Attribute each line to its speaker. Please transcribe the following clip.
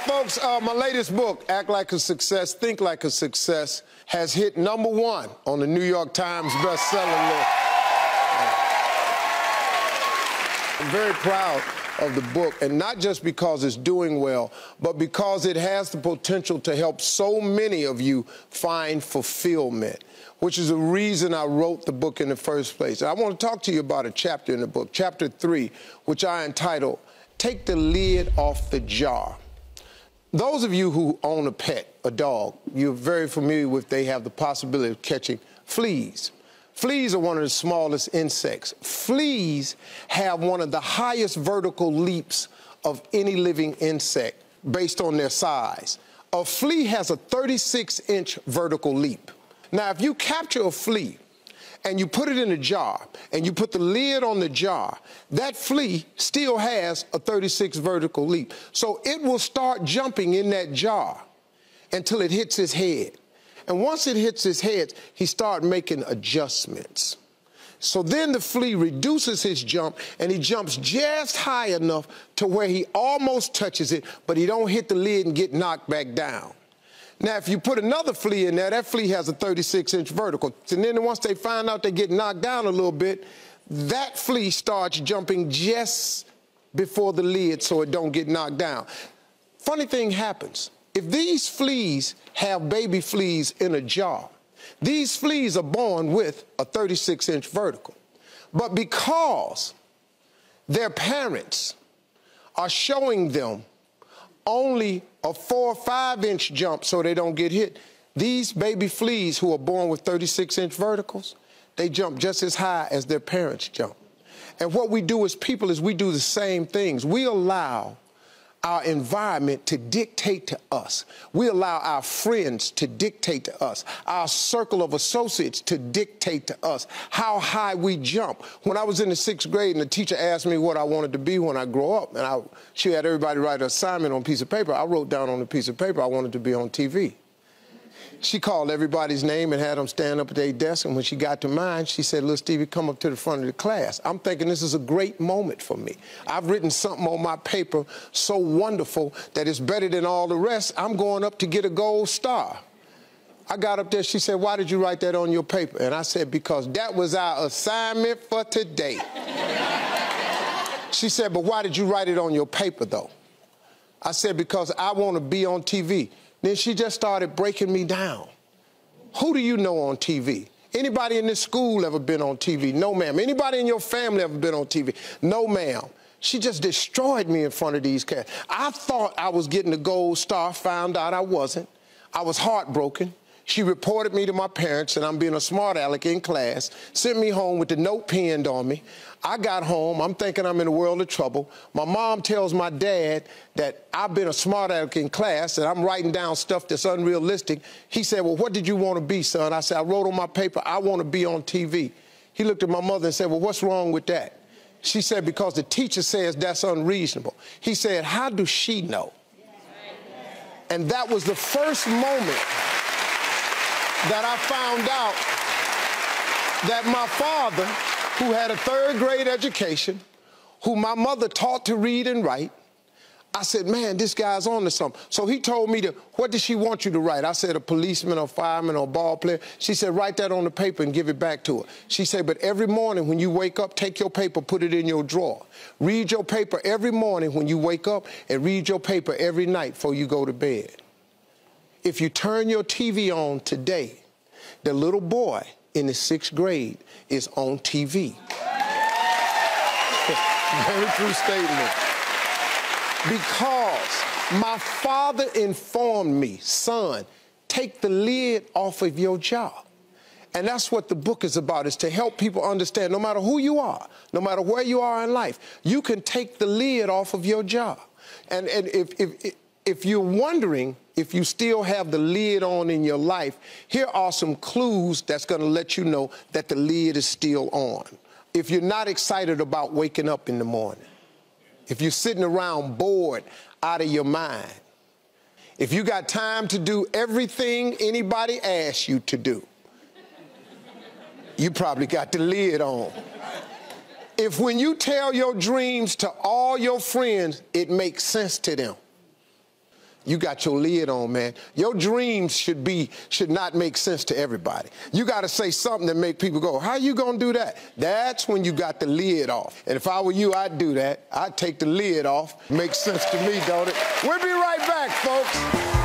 Speaker 1: folks, my latest book, Act Like a Success, Think Like a Success, has hit #1 on the New York Times bestseller list. I'm very proud of the book, and not just because it's doing well, but because it has the potential to help so many of you find fulfillment, which is the reason I wrote the book in the first place. I want to talk to you about a chapter in the book, chapter 3, which I entitled, Take the Lid Off the Jar. Those of you who own a pet, a dog, you're very familiar with, they have the possibility of catching fleas. Fleas are one of the smallest insects. Fleas have one of the highest vertical leaps of any living insect based on their size. A flea has a 36-inch vertical leap. Now, if you capture a flea and you put it in a jar and you put the lid on the jar, that flea still has a 36 vertical leap. So it will start jumping in that jar until it hits his head. And once it hits his head, he starts making adjustments. So then the flea reduces his jump, and he jumps just high enough to where he almost touches it, but he don't hit the lid and get knocked back down. Now, if you put another flea in there, that flea has a 36-inch vertical. And then once they find out they get knocked down a little bit, that flea starts jumping just before the lid so it don't get knocked down. Funny thing happens. If these fleas have baby fleas in a jar, these fleas are born with a 36-inch vertical. But because their parents are showing them only a 4 or 5-inch jump so they don't get hit, these baby fleas who are born with 36-inch verticals, they jump just as high as their parents jump. And what we do as people is we do the same things. We allow our environment to dictate to us. We allow our friends to dictate to us, our circle of associates to dictate to us how high we jump. When I was in the 6th grade and the teacher asked me what I wanted to be when I grow up, and she had everybody write an assignment on a piece of paper, I wrote down on a piece of paper I wanted to be on TV. She called everybody's name and had them stand up at their desk, and when she got to mine, she said, "Little Stevie, come up to the front of the class." I'm thinking this is a great moment for me. I've written something on my paper so wonderful that it's better than all the rest. I'm going up to get a gold star. I got up there, she said, "Why did you write that on your paper?" And I said, "Because that was our assignment for today." She said, "But why did you write it on your paper, though?" I said, "Because I want to be on TV." Then she just started breaking me down. Who do you know on TV? Anybody in this school ever been on TV? No, ma'am. Anybody in your family ever been on TV? No, ma'am. She just destroyed me in front of these cats. I thought I was getting the gold star, found out I wasn't. I was heartbroken. She reported me to my parents, and I'm being a smart aleck in class, sent me home with the note pinned on me. I got home, I'm thinking I'm in a world of trouble. My mom tells my dad that I've been a smart aleck in class and I'm writing down stuff that's unrealistic. He said, "Well, what did you want to be, son?" I said, "I wrote on my paper, I want to be on TV." He looked at my mother and said, "Well, what's wrong with that?" She said, "Because the teacher says that's unreasonable." He said, "How does she know?" And that was the first moment that I found out that my father, who had a 3rd grade education, who my mother taught to read and write, I said, "Man, this guy's on to something." So he told me what did she want you to write? I said, "A policeman or fireman or ball player." She said, "Write that on the paper and give it back to her." She said, "But every morning when you wake up, take your paper, put it in your drawer. Read your paper every morning when you wake up, and read your paper every night before you go to bed. If you turn your TV on today, the little boy in the 6th grade is on TV." Very true statement. Because my father informed me, "Son, take the lid off of your jar." And that's what the book is about, is to help people understand no matter who you are, no matter where you are in life, you can take the lid off of your jar. And if you're wondering if you still have the lid on in your life, here are some clues that's going to let you know that the lid is still on. If you're not excited about waking up in the morning, if you're sitting around bored out of your mind, if you got time to do everything anybody asks you to do, you probably got the lid on. If when you tell your dreams to all your friends, it makes sense to them. you got your lid on, man. Your dreams should not make sense to everybody. You got to say something that make people go, how you going to do that? That's when you got the lid off. And if I were you, I'd do that. I'd take the lid off. Makes sense to me, don't it? We'll be right back, folks.